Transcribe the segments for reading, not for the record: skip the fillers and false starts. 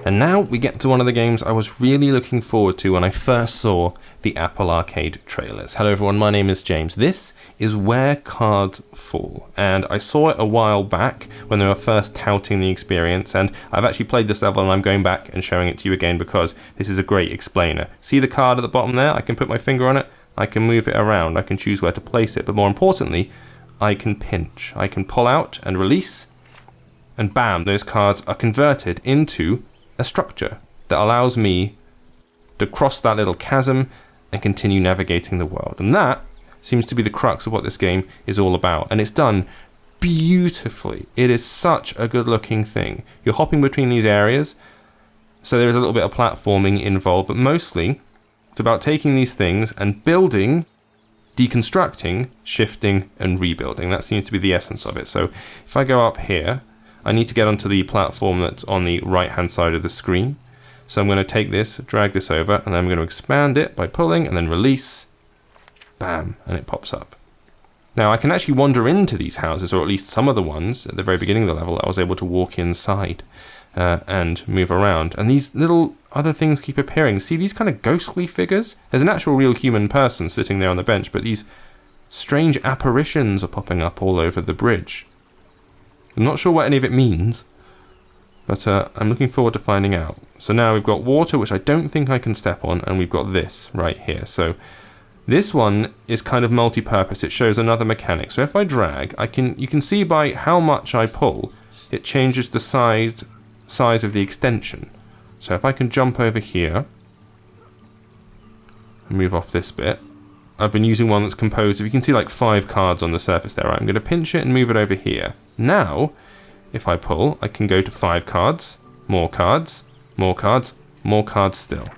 And now we get to one of the games I was really looking forward to when I first saw the Apple Arcade trailers. Hello everyone, my name is James. This is Where Cards Fall, and I saw it a while back when they were first touting the experience, and I've actually played this level and I'm going back and showing it to you again because this is a great explainer. See the card at the bottom there? I can put my finger on it, I can move it around, I can choose where to place it, but more importantly, I can pinch. I can pull out and release, and bam, those cards are converted into a structure that allows me to cross that little chasm and continue navigating the world. And that seems to be the crux of what this game is all about. And it's done beautifully. It is such a good looking thing. You're hopping between these areas, so there is a little bit of platforming involved, but mostly it's about taking these things and building, deconstructing, shifting, and rebuilding. That seems to be the essence of it. So if I go up here, I need to get onto the platform that's on the right-hand side of the screen. So I'm going to take this, drag this over, and then I'm going to expand it by pulling and then release. Bam, and it pops up. Now I can actually wander into these houses, or at least some of the ones at the very beginning of the level. I was able to walk inside and move around. And these little other things keep appearing. See these kind of ghostly figures? There's an actual real human person sitting there on the bench, but these strange apparitions are popping up all over the bridge. I'm not sure what any of it means, but I'm looking forward to finding out. So now we've got water, which I don't think I can step on, and we've got this right here. So this one is kind of multi-purpose. It shows another mechanic. So if I drag, you can see by how much I pull, it changes the size of the extension. So if I can jump over here and move off this bit, I've been using one that's composed of, you can see like 5 cards on the surface there, right? I'm going to pinch it and move it over here. Now, if I pull, I can go to 5 cards, more cards, more cards, more cards still.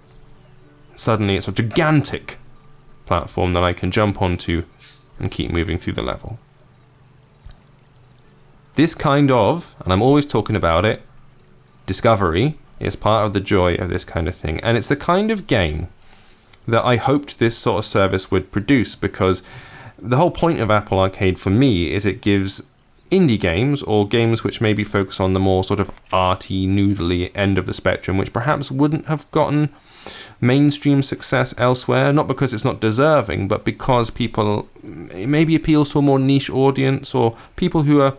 Suddenly it's a gigantic platform that I can jump onto and keep moving through the level. This kind of, and I'm always talking about it, discovery is part of the joy of this kind of thing. And it's the kind of game that I hoped this sort of service would produce, because the whole point of Apple Arcade for me is it gives indie games, or games which maybe focus on the more sort of arty, noodly end of the spectrum, which perhaps wouldn't have gotten mainstream success elsewhere, not because it's not deserving, but because it maybe appeals to a more niche audience, or people who are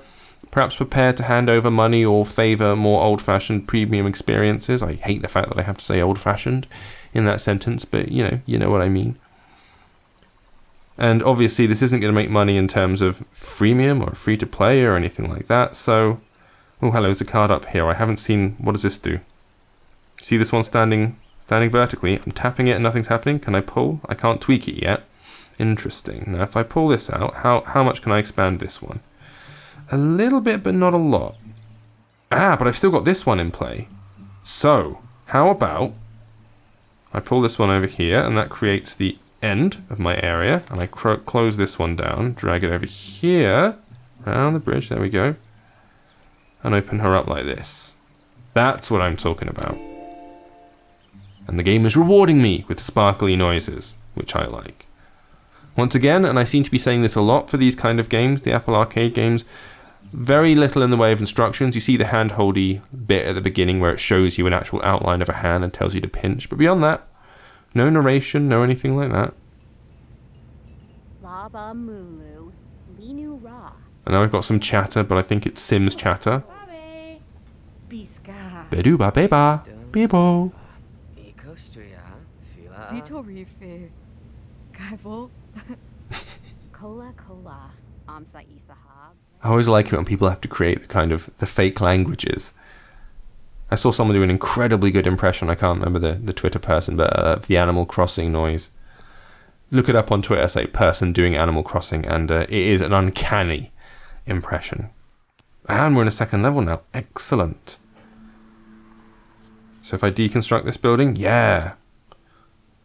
perhaps prepared to hand over money or favor more old-fashioned premium experiences. I hate the fact that I have to say old-fashioned in that sentence, but you know what I mean. And obviously this isn't going to make money in terms of freemium or free to play or anything like that. So, oh hello, there's a card up here. I haven't seen, what does this do? See this one standing vertically? I'm tapping it and nothing's happening. Can I pull? I can't tweak it yet. Interesting. Now if I pull this out, how much can I expand this one? A little bit, but not a lot. But I've still got this one in play. So, how about I pull this one over here, and that creates the end of my area, and I close this one down, drag it over here, around the bridge, there we go, and open her up like this. That's what I'm talking about. And the game is rewarding me with sparkly noises, which I like. Once again, and I seem to be saying this a lot for these kind of games, the Apple Arcade games, very little in the way of instructions. You see the hand-holdy bit at the beginning where it shows you an actual outline of a hand and tells you to pinch. But beyond that, no narration, no anything like that. And now we've got some chatter, but I think it's Sims chatter. Beduba beba, bebo. I always like it when people have to create the fake languages. I saw someone do an incredibly good impression, I can't remember the Twitter person, but of the Animal Crossing noise. Look it up on Twitter, say person doing Animal Crossing, and it is an uncanny impression. And we're in a second level now. Excellent. So if I deconstruct this building, yeah.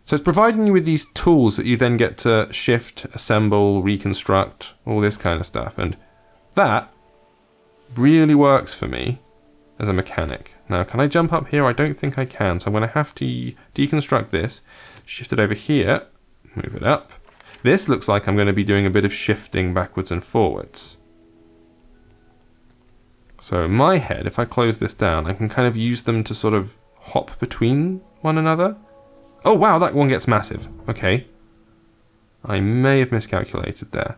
So it's providing you with these tools that you then get to shift, assemble, reconstruct, all this kind of stuff. And that really works for me as a mechanic. Now, can I jump up here? I don't think I can. So I'm going to have to deconstruct this, shift it over here, move it up. This looks like I'm going to be doing a bit of shifting backwards and forwards. So in my head, if I close this down, I can kind of use them to sort of hop between one another. Oh wow, that one gets massive. Okay. I may have miscalculated there.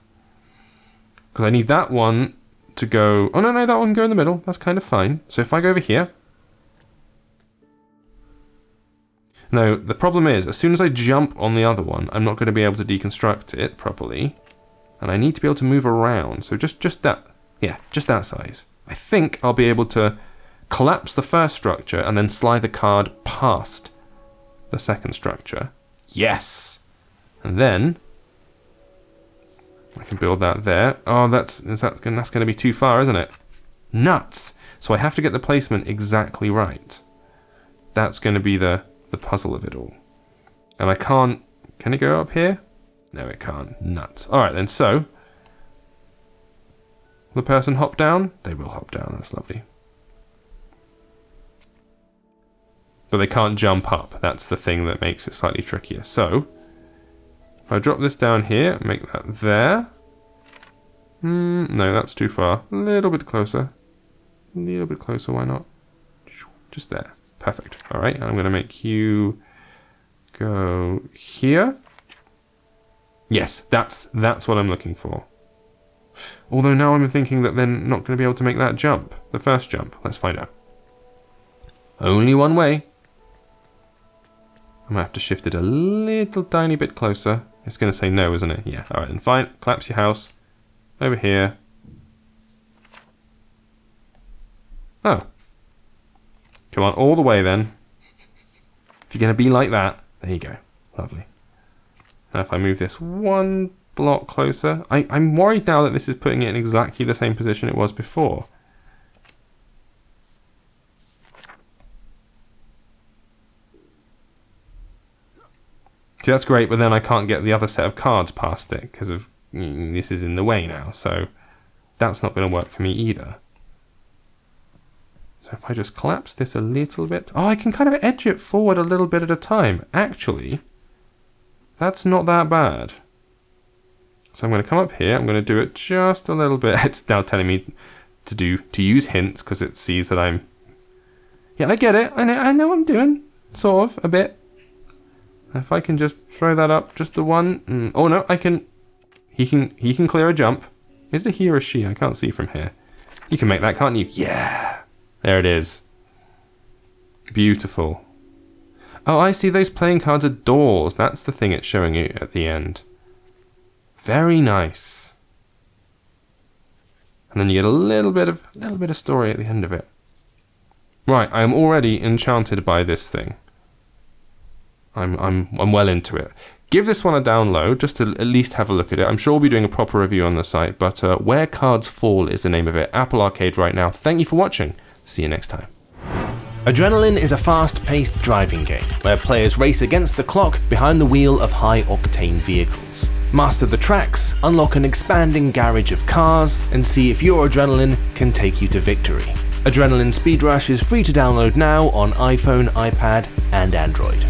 Because I need that one to go... Oh no, that one can go in the middle. That's kind of fine. So if I go over here... No, the problem is, as soon as I jump on the other one, I'm not going to be able to deconstruct it properly. And I need to be able to move around. So just that, yeah, just that size. I think I'll be able to collapse the first structure and then slide the card past the second structure. Yes! And then I can build that there. Oh, that's going to be too far, isn't it? Nuts! So I have to get the placement exactly right. That's going to be the puzzle of it all. And I can't... Can it go up here? No, it can't. Nuts. Alright then, so... Will the person hop down? They will hop down. That's lovely. But they can't jump up. That's the thing that makes it slightly trickier. So, if I drop this down here, make that there. No, that's too far. A little bit closer. A little bit closer, why not? Just there. Perfect. Alright, I'm going to make you go here. Yes, that's what I'm looking for. Although now I'm thinking that they're not going to be able to make that jump. The first jump. Let's find out. Only one way. I'm going to have to shift it a little tiny bit closer. It's going to say no, isn't it? Yeah. Alright then, fine. Collapse your house. Over here. Oh. Come on, all the way then. If you're going to be like that, there you go. Lovely. Now if I move this one block closer, I'm worried now that this is putting it in exactly the same position it was before. See, that's great, but then I can't get the other set of cards past it because of this is in the way now, so that's not going to work for me either. So if I just collapse this a little bit... Oh, I can kind of edge it forward a little bit at a time. Actually, that's not that bad. So I'm going to come up here. I'm going to do it just a little bit. It's now telling me to use hints because it sees that I'm... Yeah, I get it. I know what I'm doing. Sort of, a bit. If I can just throw that up just the one... Oh no, I can... He can clear a jump. Is it a he or a she? I can't see from here. You can make that, can't you? Yeah! There it is. Beautiful. Oh, I see, those playing cards are doors. That's the thing it's showing you at the end. Very nice. And then you get a little bit of story at the end of it. Right, I am already enchanted by this thing. I'm well into it. Give this one a download, just to at least have a look at it. I'm sure we'll be doing a proper review on the site, but Where Cards Fall is the name of it. Apple Arcade right now. Thank you for watching. See you next time. Adrenaline is a fast-paced driving game where players race against the clock behind the wheel of high-octane vehicles. Master the tracks, unlock an expanding garage of cars, and see if your adrenaline can take you to victory. Adrenaline Speed Rush is free to download now on iPhone, iPad, and Android.